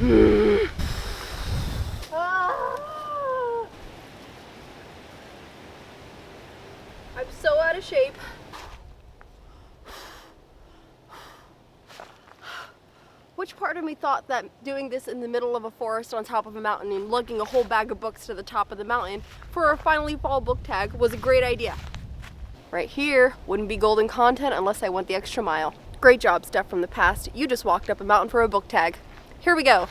I'm so out of shape. Which part of me thought that doing this in the middle of a forest on top of a mountain and lugging a whole bag of books to the top of the mountain for our finally fall book tag was a great idea? Right here wouldn't be golden content unless I went the extra mile. Great job, Steph from the past. You just walked up a mountain for a book tag. Here we go.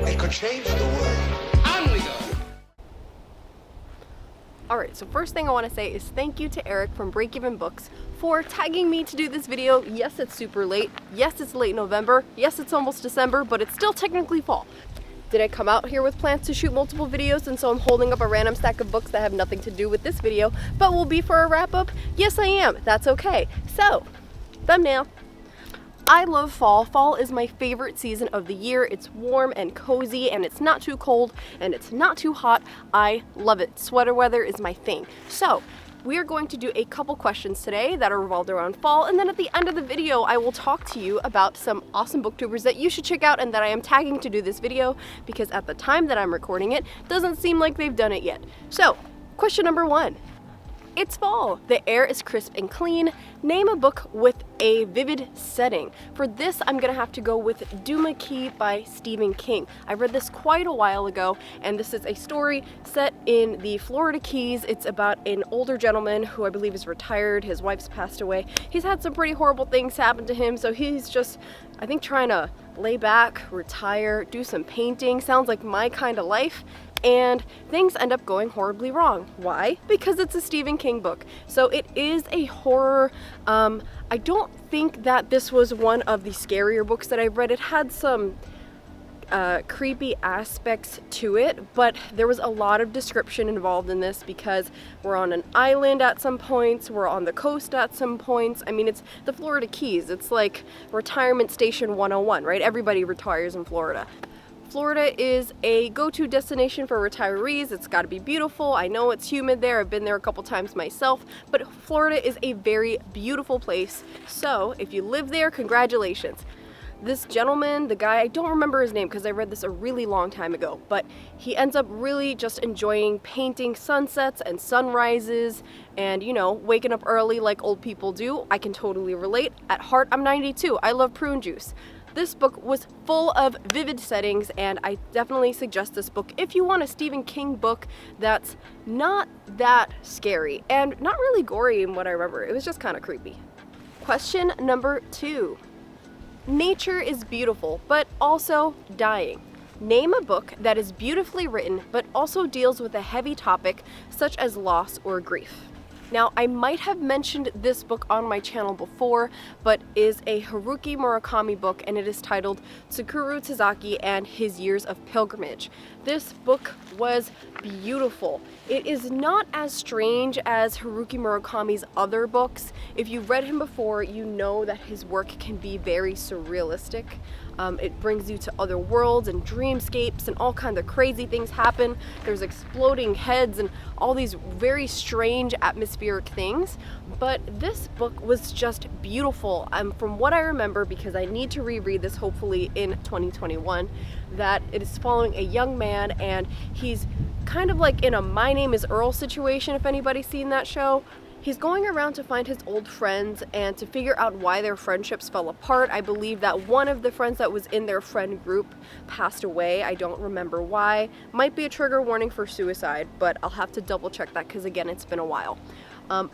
It could change the world. Alright, so first thing I want to say is thank you to Eric from Break Even Books for tagging me to do this video. Yes, it's super late. Yes, it's late November. Yes, it's almost December, but it's still technically fall. Did I come out here with plans to shoot multiple videos and so I'm holding up a random stack of books that have nothing to do with this video, but will be for a wrap-up? Yes, I am. That's okay. So, thumbnail. I love fall. Fall is my favorite season of the year. It's warm and cozy and it's not too cold and it's not too hot. I love it. Sweater weather is my thing. So we are going to do a couple questions today that are revolved around fall, and then at the end of the video I will talk to you about some awesome booktubers that you should check out and that I am tagging to do this video because at the time that I'm recording it doesn't seem like they've done it yet. So question number 1. It's fall. The air is crisp and clean. Name a book with a vivid setting. For this, I'm gonna have to go with Duma-Key by Stephen King. I read this quite a while ago, and this is a story set in the Florida Keys. It's about an older gentleman who I believe is retired. His wife's passed away. He's had some pretty horrible things happen to him, so he's just, I think, trying to lay back, retire, do some painting. Sounds like my kind of life. And things end up going horribly wrong. Why? Because it's a Stephen King book. So it is a horror. I don't think that this was one of the scarier books that I've read. It had some creepy aspects to it, but there was a lot of description involved in this because we're on an island at some points, we're on the coast at some points. I mean, it's the Florida Keys. It's like retirement station 101, right? Everybody retires in Florida. Florida is a go-to destination for retirees. It's got to be beautiful. I know it's humid there. I've been there a couple times myself, but Florida is a very beautiful place. So if you live there, congratulations. This gentleman, the guy, I don't remember his name because I read this a really long time ago, but he ends up really just enjoying painting sunsets and sunrises and, you know, waking up early like old people do. I can totally relate. At heart, I'm 92. I love prune juice. This book was full of vivid settings, and I definitely suggest this book if you want a Stephen King book that's not that scary and not really gory in what I remember. It was just kind of creepy. Question number 2. Nature is beautiful, but also dying. Name a book that is beautifully written, but also deals with a heavy topic such as loss or grief. Now, I might have mentioned this book on my channel before, but is a Haruki Murakami book, and it is titled Tsukuru Tazaki and His Years of Pilgrimage. This book was beautiful. It is not as strange as Haruki Murakami's other books. If you've read him before, you know that his work can be very surrealistic. It brings you to other worlds and dreamscapes, and all kinds of crazy things happen. There's exploding heads and all these very strange atmospheric things. But this book was just beautiful. From what I remember, because I need to reread this hopefully in 2021, that it is following a young man, and he's kind of like in a My Name is Earl situation, if anybody's seen that show. He's going around to find his old friends and to figure out why their friendships fell apart. I believe that one of the friends that was in their friend group passed away. I don't remember why. Might be a trigger warning for suicide, but I'll have to double check that because, again, it's been a while.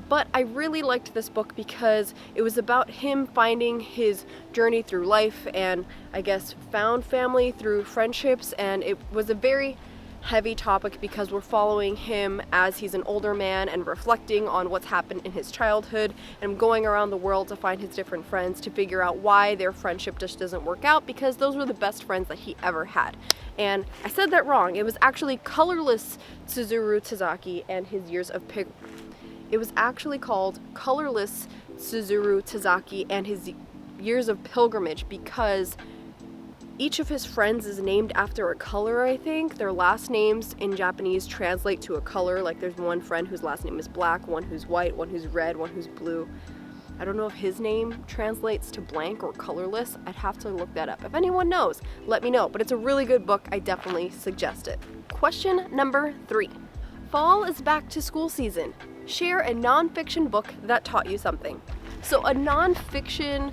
But I really liked this book because it was about him finding his journey through life and, I guess, found family through friendships, and it was a very heavy topic because we're following him as he's an older man and reflecting on what's happened in his childhood and going around the world to find his different friends to figure out why their friendship just doesn't work out, because those were the best friends that he ever had. And I said that wrong. It was actually Colorless Tsuzuru Tazaki and His Years of It was actually called Colorless Tsuzuru Tazaki and His Years of Pilgrimage because each of his friends is named after a color, I think. Their last names in Japanese translate to a color. Like there's one friend whose last name is black, one who's white, one who's red, one who's blue. I don't know if his name translates to blank or colorless. I'd have to look that up. If anyone knows, let me know. But it's a really good book. I definitely suggest it. Question number 3. Fall is back to school season. Share a nonfiction book that taught you something. So a nonfiction,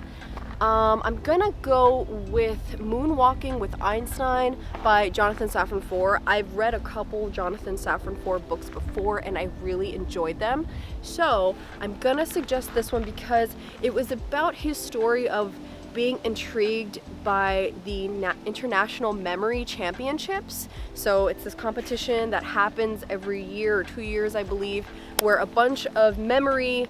I'm gonna go with Moonwalking with Einstein by Jonathan Safran Foer. I've read a couple Jonathan Safran Foer books before and I really enjoyed them. So I'm gonna suggest this one because it was about his story of being intrigued by the International Memory Championships. So it's this competition that happens every year or 2 years, I believe, where a bunch of memory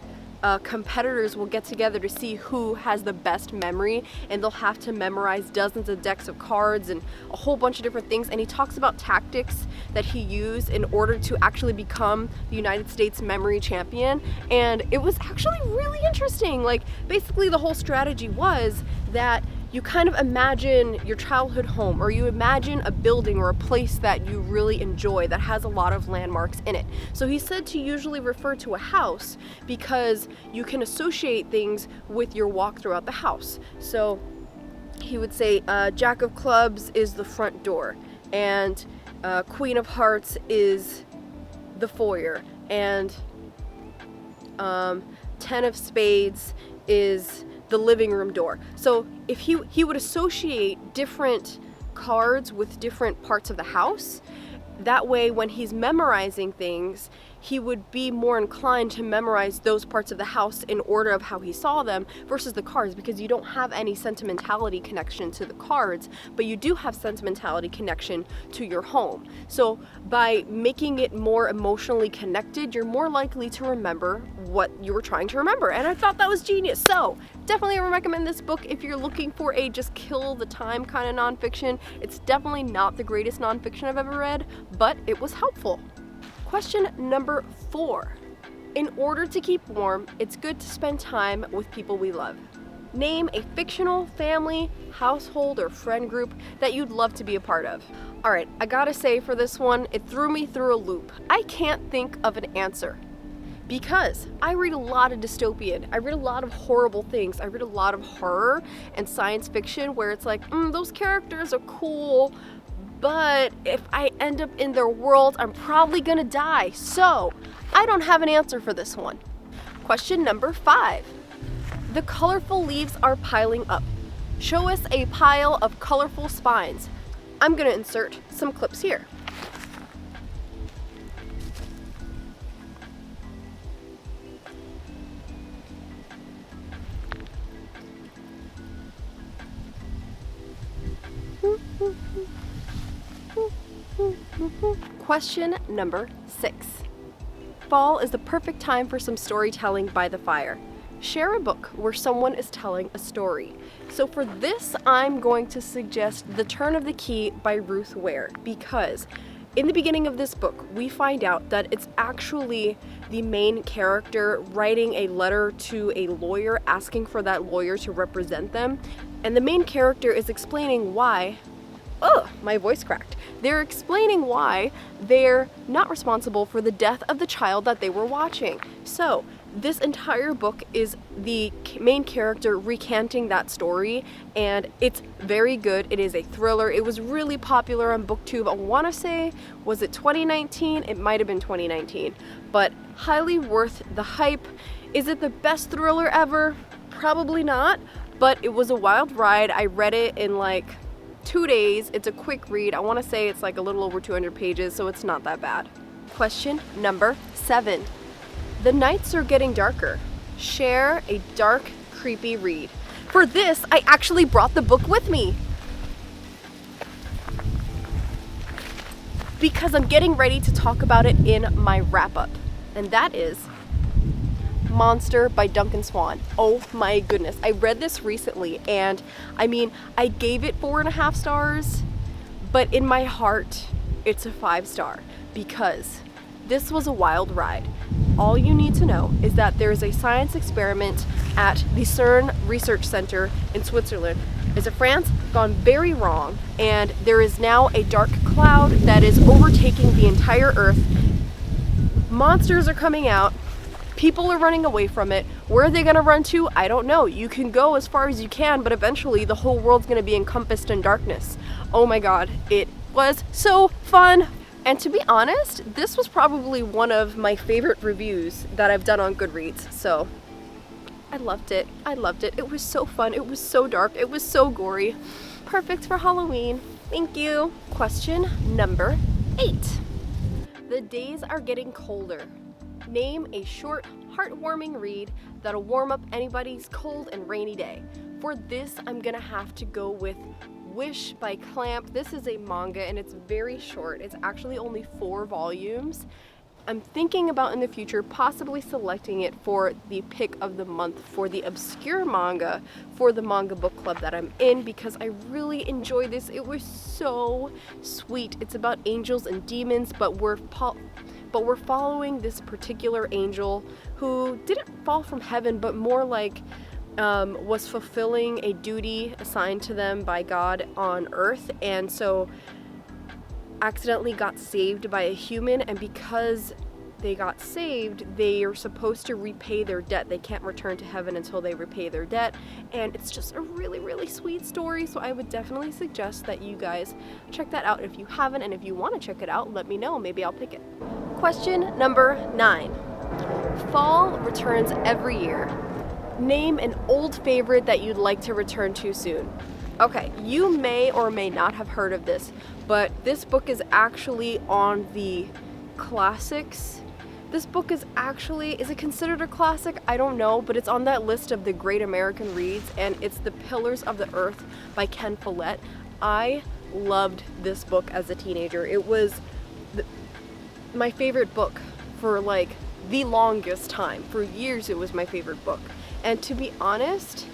competitors will get together to see who has the best memory, and they'll have to memorize dozens of decks of cards and a whole bunch of different things. And he talks about tactics that he used in order to actually become the United States memory champion, and it was actually really interesting. Like, basically the whole strategy was that you kind of imagine your childhood home, or you imagine a building or a place that you really enjoy that has a lot of landmarks in it. So he said to usually refer to a house because you can associate things with your walk throughout the house. So he would say Jack of Clubs is the front door, and Queen of Hearts is the foyer, and Ten of Spades is the living room door. So if he would associate different cards with different parts of the house, that way when he's memorizing things, he would be more inclined to memorize those parts of the house in order of how he saw them versus the cards, because you don't have any sentimentality connection to the cards, but you do have sentimentality connection to your home. So by making it more emotionally connected, you're more likely to remember what you were trying to remember. And I thought that was genius. So definitely recommend this book if you're looking for a just kill the time kind of nonfiction. It's definitely not the greatest nonfiction I've ever read, but it was helpful. Question number 4. In order to keep warm, it's good to spend time with people we love. Name a fictional family, household, or friend group that you'd love to be a part of. Alright, I gotta say for this one, it threw me through a loop. I can't think of an answer because I read a lot of dystopian. I read a lot of horrible things. I read a lot of horror and science fiction where it's like, those characters are cool, but if I end up in their world, I'm probably gonna die. So I don't have an answer for this one. Question number 5. The colorful leaves are piling up. Show us a pile of colorful spines. I'm gonna insert some clips here. Question number 6. Fall is the perfect time for some storytelling by the fire. Share a book where someone is telling a story. So for this, I'm going to suggest The Turn of the Key by Ruth Ware, because in the beginning of this book, we find out that it's actually the main character writing a letter to a lawyer asking for that lawyer to represent them. And the main character is explaining why, my voice cracked. They're explaining why they're not responsible for the death of the child that they were watching. So this entire book is the main character recanting that story, and it's very good. It is a thriller. It was really popular on BookTube. I want to say, was it 2019? It might have been 2019, but highly worth the hype. Is it the best thriller ever? Probably not, but it was a wild ride. I read it in like 2 days. It's a quick read. I want to say it's like a little over 200 pages, so it's not that bad. Question number 7. The nights are getting darker. Share a dark, creepy read. For this, I actually brought the book with me because I'm getting ready to talk about it in my wrap-up, and that is Monster by Duncan Swan. Oh my goodness. I read this recently, and I mean, I gave it 4.5 stars, but in my heart, it's a 5-star because this was a wild ride. All you need to know is that there is a science experiment at the CERN Research Center in Switzerland. Is it France? Gone very wrong, and there is now a dark cloud that is overtaking the entire Earth. Monsters are coming out, People are running away from it. Where are they gonna run to? I don't know. You can go as far as you can, but eventually the whole world's gonna be encompassed in darkness. Oh my god, it was so fun! And to be honest, this was probably one of my favorite reviews that I've done on Goodreads, so I loved it. I loved it. It was so fun. It was so dark. It was so gory. Perfect for Halloween. Thank you. Question number 8. The days are getting colder. Name a short, heartwarming read that'll warm up anybody's cold and rainy day. For this, I'm gonna have to go with Wish by Clamp. This is a manga and it's very short. It's actually only 4 volumes. I'm thinking about in the future possibly selecting it for the pick of the month for the obscure manga for the manga book club that I'm in, because I really enjoy this. It was so sweet. It's about angels and demons, but we're following this particular angel who didn't fall from heaven, but more like was fulfilling a duty assigned to them by God on earth, and so accidentally got saved by a human, and because they got saved, they are supposed to repay their debt. They can't return to heaven until they repay their debt, and it's just a really, really sweet story, so I would definitely suggest that you guys check that out if you haven't, and if you want to check it out, let me know. Maybe I'll pick it. Question number 9. Fall returns every year. Name an old favorite that you'd like to return to soon. Okay, you may or may not have heard of this, but this book is actually on the classics. This book is it considered a classic? I don't know, but it's on that list of the great American reads, and it's The Pillars of the Earth by Ken Follett. I loved this book as a teenager. It was my favorite book for like the longest time. For years it was my favorite book. And to be honest,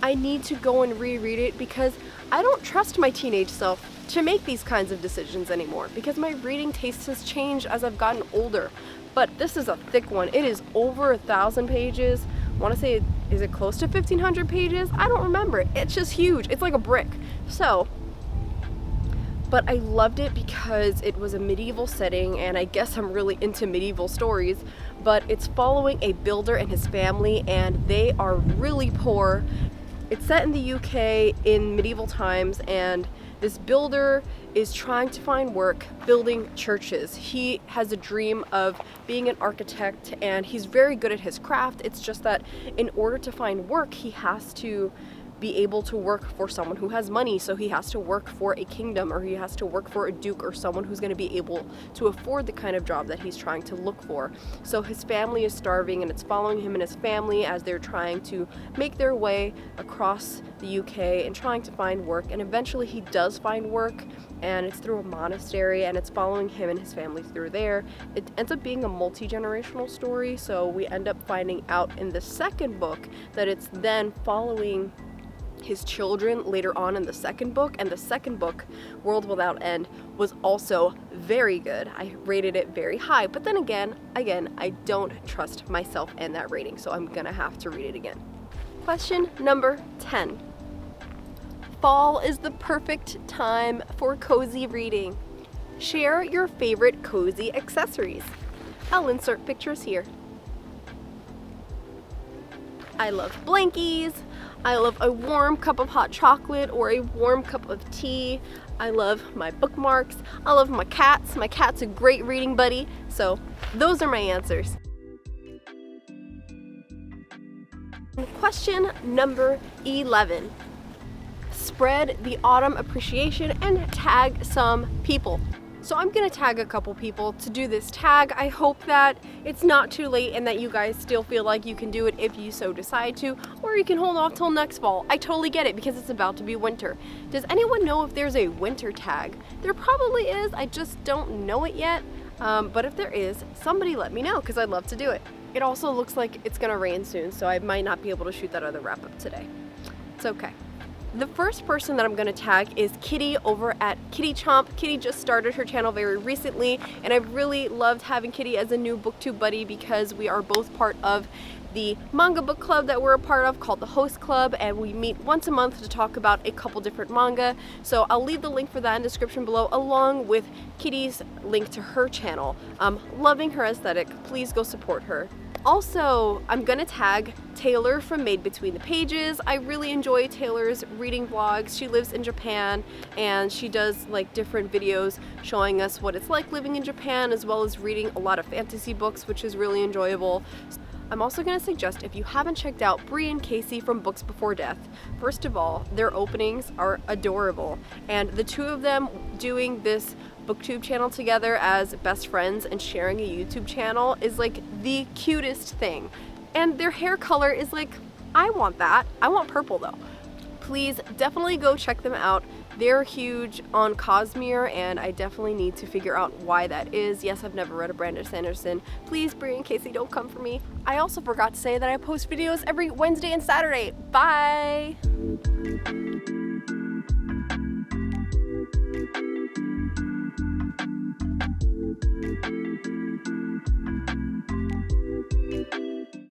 I need to go and reread it because I don't trust my teenage self to make these kinds of decisions anymore, because my reading taste has changed as I've gotten older. But this is a thick one. It is over 1,000 pages. I want to say, is it close to 1,500 pages? I don't remember. It's just huge. It's like a brick. So, but I loved it because it was a medieval setting, and I guess I'm really into medieval stories, but it's following a builder and his family, and they are really poor. It's set in the UK in medieval times, and this builder is trying to find work building churches. He has a dream of being an architect, and he's very good at his craft. It's just that in order to find work, he has to be able to work for someone who has money, so he has to work for a kingdom, or he has to work for a duke, or someone who's going to be able to afford the kind of job that he's trying to look for. So his family is starving, and it's following him and his family as they're trying to make their way across the UK and trying to find work, and eventually he does find work, and it's through a monastery, and it's following him and his family through there. It ends up being a multi-generational story, so we end up finding out in the second book that it's then following his children later on in the second book, and the second book, World Without End, was also very good. I rated it very high, but then again, I don't trust myself in that rating, so I'm gonna have to read it again. Question number 10. Fall is the perfect time for cozy reading. Share your favorite cozy accessories. I'll insert pictures here. I love blankies. I love a warm cup of hot chocolate or a warm cup of tea. I love my bookmarks. I love my cats. My cat's a great reading buddy. So those are my answers. Question number 11. Spread the autumn appreciation and tag some people. So I'm gonna tag a couple people to do this tag. I hope that it's not too late and that you guys still feel like you can do it if you so decide to, or you can hold off till next fall. I totally get it because it's about to be winter. Does anyone know if there's a winter tag? There probably is, I just don't know it yet. But if there is, somebody let me know because I'd love to do it. It also looks like it's gonna rain soon, so I might not be able to shoot that other wrap up today. It's okay. The first person that I'm going to tag is Kitty over at Kitty Chomp. Kitty just started her channel very recently, and I've really loved having Kitty as a new booktube buddy because we are both part of the manga book club that we're a part of called the Host Club, and we meet once a month to talk about a couple different manga. So I'll leave the link for that in the description below, along with Kitty's link to her channel. Loving her aesthetic. Please go support her. Also, I'm gonna tag Taylor from Made Between the Pages. I really enjoy Taylor's reading vlogs. She lives in Japan and she does like different videos showing us what it's like living in Japan, as well as reading a lot of fantasy books, which is really enjoyable. I'm also going to suggest, if you haven't checked out Bree and Casey from Books Before Death, first of all, their openings are adorable, and the two of them doing this booktube channel together as best friends and sharing a YouTube channel is like the cutest thing. And their hair color is like, I want that. I want purple though. Please definitely go check them out. They're huge on Cosmere, and I definitely need to figure out why that is. Yes, I've never read a Brandon Sanderson. Please, Bree and Casey, don't come for me. I also forgot to say that I post videos every Wednesday and Saturday. Bye!